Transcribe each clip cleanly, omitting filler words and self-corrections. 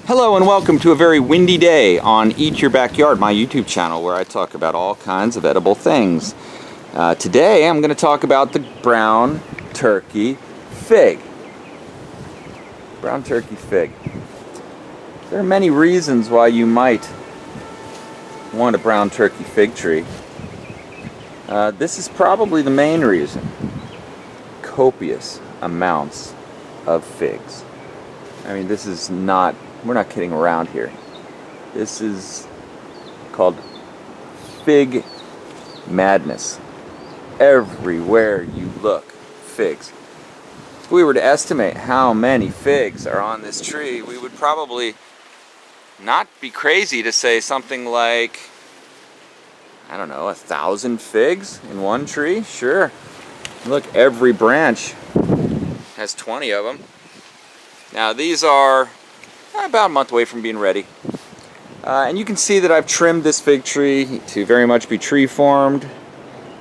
Hello and welcome to a very windy day on Eat Your Backyard, my YouTube channel where I talk about all kinds of edible things. Today I'm going to talk about the brown turkey fig. Brown turkey fig. There are many reasons why you might want a brown turkey fig tree. This is probably the main reason. Copious amounts of figs. I mean, this is not, we're not kidding around here. This is called fig madness. Everywhere you look, figs. If we were to estimate how many figs are on this tree, we would probably not be crazy to say something like, I don't know, 1,000 figs in one tree? Sure. Look, every branch has 20 of them. Now these are about a month away from being ready. And you can see that I've trimmed this fig tree to very much be tree formed,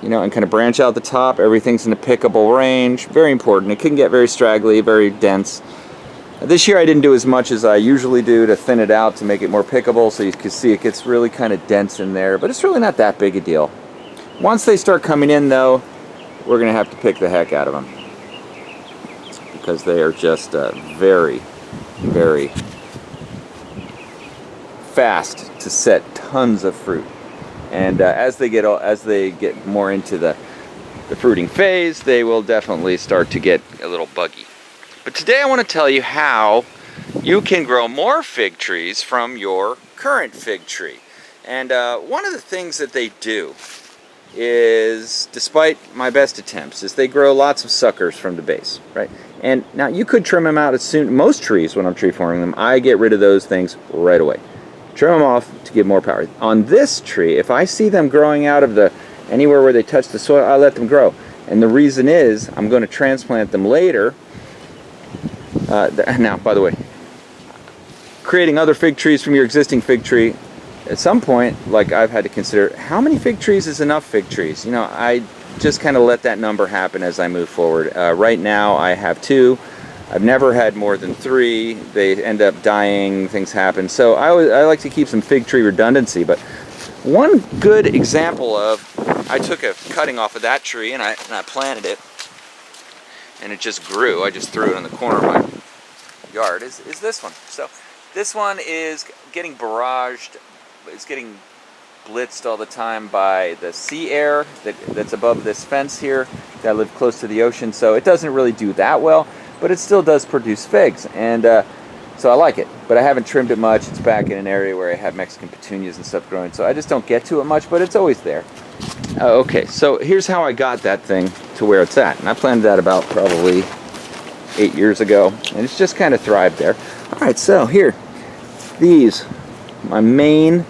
you know, and kind of branch out the top. Everything's in a pickable range. Very important. It can get very straggly, very dense. This year I didn't do as much as I usually do to thin it out to make it more pickable, so you can see it gets really kind of dense in there, but it's really not that big a deal. Once they start coming in though, we're going to have to pick the heck out of them, because they are just very, very fast to set tons of fruit. And as they get more into the fruiting phase, they will definitely start to get a little buggy. But today I want to tell you how you can grow more fig trees from your current fig tree. And one of the things that they do is, despite my best attempts, is they grow lots of suckers from the base, right? And now you could trim them out as soon. Most trees, when I'm tree forming them, I get rid of those things right away. Trim them off to give more power. On this tree, if I see them growing out of anywhere where they touch the soil, I let them grow. And the reason is, I'm going to transplant them later. Now, by the way, creating other fig trees from your existing fig tree, at some point, like, I've had to consider, how many fig trees is enough fig trees? You know, I just kind of let that number happen as I move forward. Right now, I have 2. I've never had more than 3. They end up dying, things happen. So I like to keep some fig tree redundancy. But one good example of, I took a cutting off of that tree and I planted it, and it just grew. I just threw it in the corner of my yard, is this one. So this one is getting barraged. It's getting blitzed all the time by the sea air that's above this fence here. I live close to the ocean, so it doesn't really do that well, but it still does produce figs, and so I like it. But I haven't trimmed it much. It's back in an area where I have Mexican petunias and stuff growing, so I just don't get to it much, but it's always there. Okay, so here's how I got that thing to where it's at, and I planted that about probably 8 years ago, and it's just kind of thrived there. All right, so here, these, my main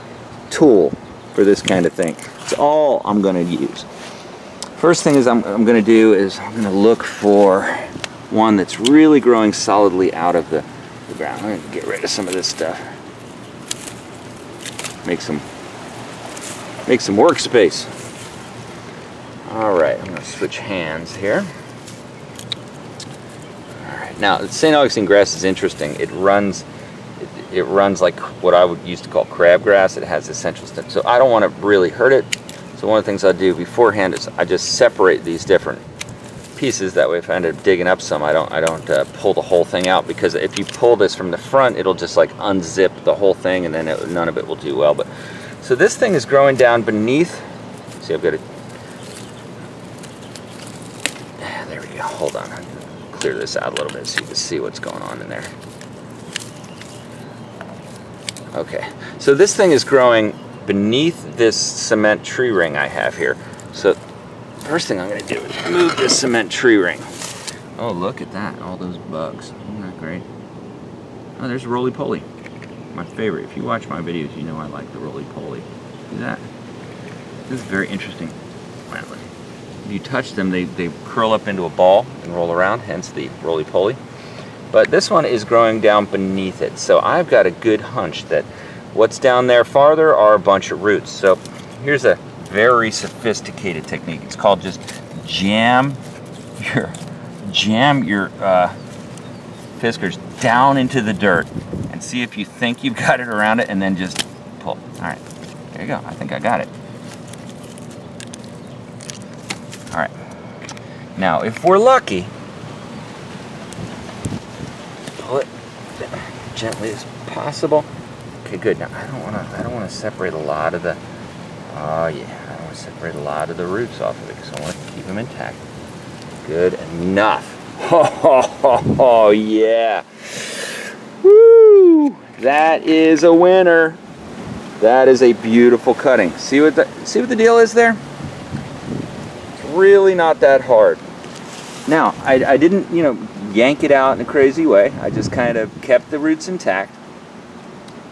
tool for this kind of thing. It's all I'm going to use. First thing is I'm going to do is I'm going to look for one that's really growing solidly out of the ground. I'm going to get rid of some of this stuff. Make some workspace. All right, I'm going to switch hands here. All right, now the St. Augustine grass is interesting. It runs like what I would used to call crabgrass. It has essential stems, so I don't want to really hurt it. So one of the things I do beforehand is I just separate these different pieces. That way, if I end up digging up some, I don't pull the whole thing out, because if you pull this from the front, it'll just like unzip the whole thing, and then none of it will do well. But so this thing is growing down beneath. See, I've got it. There we go. Hold on. I'll clear this out a little bit so you can see what's going on in there. Okay, so this thing is growing beneath this cement tree ring I have here. So first thing I'm going to do is move this cement tree ring. Oh, look at that, all those bugs. Isn't that great? Oh, there's roly-poly, my favorite. If you watch my videos, you know I like the roly-poly. See that? This is very interesting. If you touch them, they curl up into a ball and roll around, hence the roly-poly. But this one is growing down beneath it, so I've got a good hunch that what's down there farther are a bunch of roots. So here's a very sophisticated technique. It's called just jam your fiskers down into the dirt and see if you think you've got it around it, and then just pull. All right, there you go. I think I got it. All right. Now, if we're lucky, pull it gently as possible. Okay, good. Now I don't want to separate a lot of the. Oh yeah, I don't want to separate a lot of the roots off of it because I want to keep them intact. Good enough. Oh yeah. Woo! That is a winner. That is a beautiful cutting. See what the deal is there? It's really not that hard. Now, I didn't, yank it out in a crazy way. I just kind of kept the roots intact.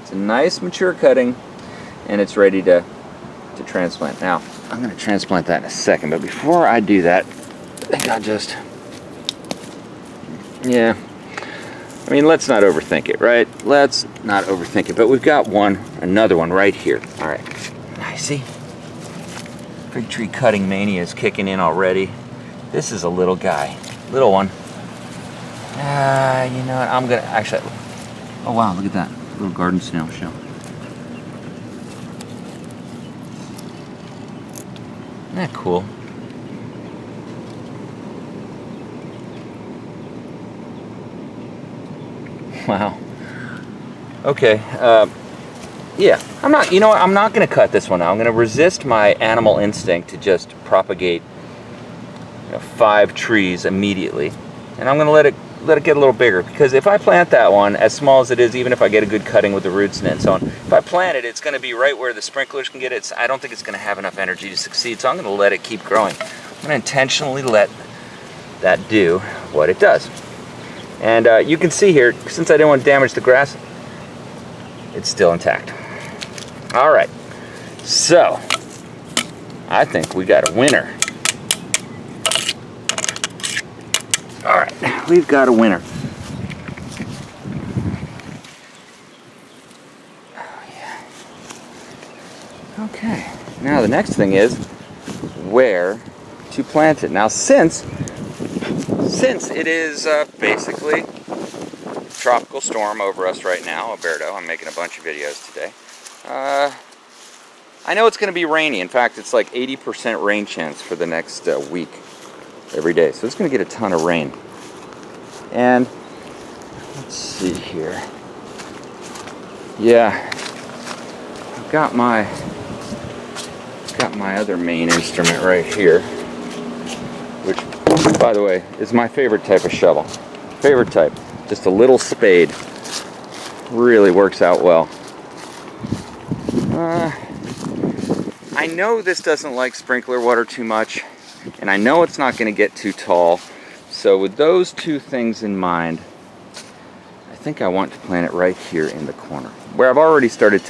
It's a nice mature cutting, and it's ready to transplant. Now, I'm going to transplant that in a second, but before I do that, I think I'll just, let's not overthink it, right? Let's not overthink it, but we've got another one right here. All right, I see. Fig tree cutting mania is kicking in already. This is a little guy, little one. You know what, I'm gonna, actually, oh wow, look at that, little garden snail shell. Isn't that cool? Wow. Okay, yeah, I'm not gonna cut this one out. I'm gonna resist my animal instinct to just propagate 5 trees immediately, and I'm gonna let it get a little bigger, because if I plant that one, as small as it is, even if I get a good cutting with the roots in it and so on, if I plant it, it's gonna be right where the sprinklers can get it. I don't think it's gonna have enough energy to succeed, so I'm gonna let it keep growing. I'm gonna intentionally let that do what it does. And you can see here, since I didn't want to damage the grass, it's still intact. All right, so I think we got a winner. All right, we've got a winner. Oh yeah. Okay, now the next thing is where to plant it. Now since it is basically tropical storm over us right now, Averrhoa, I'm making a bunch of videos today. I know it's going to be rainy. In fact, it's like 80% rain chance for the next week every day. So it's going to get a ton of rain. And let's see here. Yeah, I've got my other main instrument right here, which, by the way, is my favorite type of shovel. Favorite type. Just a little spade. Really works out well. I know this doesn't like sprinkler water too much, and I know it's not going to get too tall. So with those two things in mind, I think I want to plant it right here in the corner, where I've already started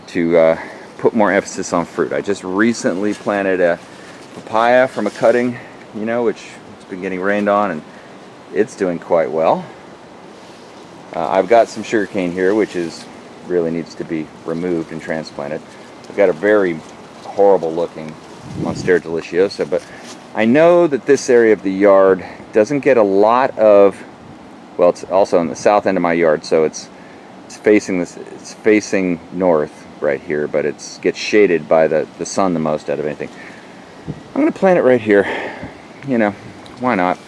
to put more emphasis on fruit. I just recently planted a papaya from a cutting, which has been getting rained on, and it's doing quite well. I've got some sugarcane here, which really needs to be removed and transplanted. I've got a very horrible looking Monstera deliciosa, but I know that this area of the yard doesn't get a lot of, well, it's also on the south end of my yard, so it's facing north right here, but it gets shaded by the sun the most out of anything. I'm going to plant it right here. Why not?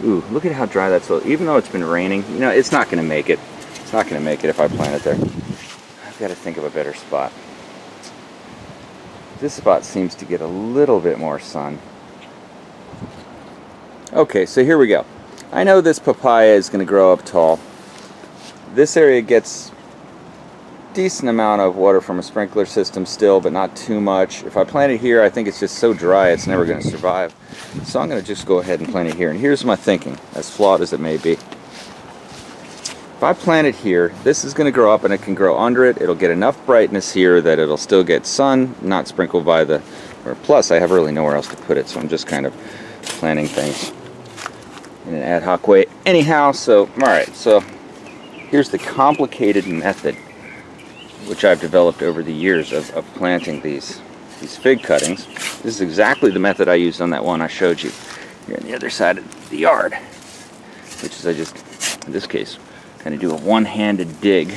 Ooh, look at how dry that soil. Even though it's been raining, it's not going to make it. It's not going to make it if I plant it there. I've got to think of a better spot. This spot seems to get a little bit more sun. Okay, so here we go. I know this papaya is going to grow up tall. This area gets decent amount of water from a sprinkler system still, but not too much. If I plant it here, I think it's just so dry it's never going to survive. So I'm going to just go ahead and plant it here. And here's my thinking, as flawed as it may be. If I plant it here, this is going to grow up and it can grow under it. It'll get enough brightness here that it'll still get sun, not sprinkled by plus I have really nowhere else to put it, so I'm just kind of planting things in an ad hoc way anyhow. So, alright, so here's the complicated method which I've developed over the years of planting these these fig cuttings. This is exactly the method I used on that one I showed you here on the other side of the yard, which is I just, in this case, kind of do a one-handed dig.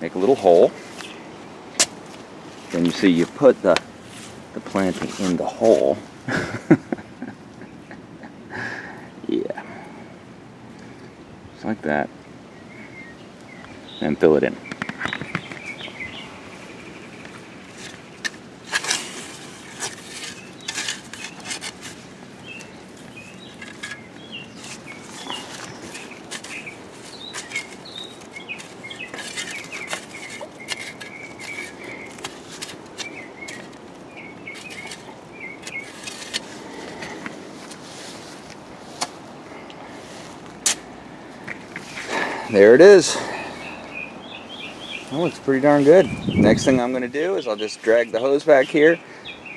Make a little hole. Then you see you put the planting in the hole. Yeah. Just like that. And fill it in. There it is. That looks pretty darn good. Next thing I'm going to do is I'll just drag the hose back here,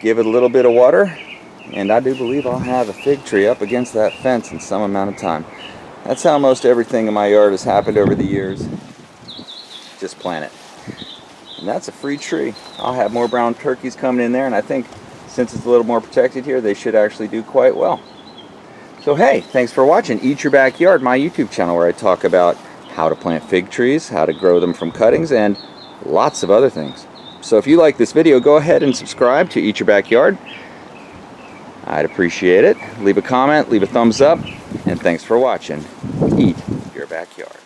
give it a little bit of water, and I do believe I'll have a fig tree up against that fence in some amount of time. That's how most everything in my yard has happened over the years. Just plant it. And that's a free tree. I'll have more brown turkeys coming in there, and I think since it's a little more protected here, they should actually do quite well. So hey, thanks for watching Eat Your Backyard, my YouTube channel, where I talk about how to plant fig trees, how to grow them from cuttings, and lots of other things. So if you like this video, go ahead and subscribe to Eat Your Backyard. I'd appreciate it. Leave a comment, leave a thumbs up, and thanks for watching Eat Your Backyard.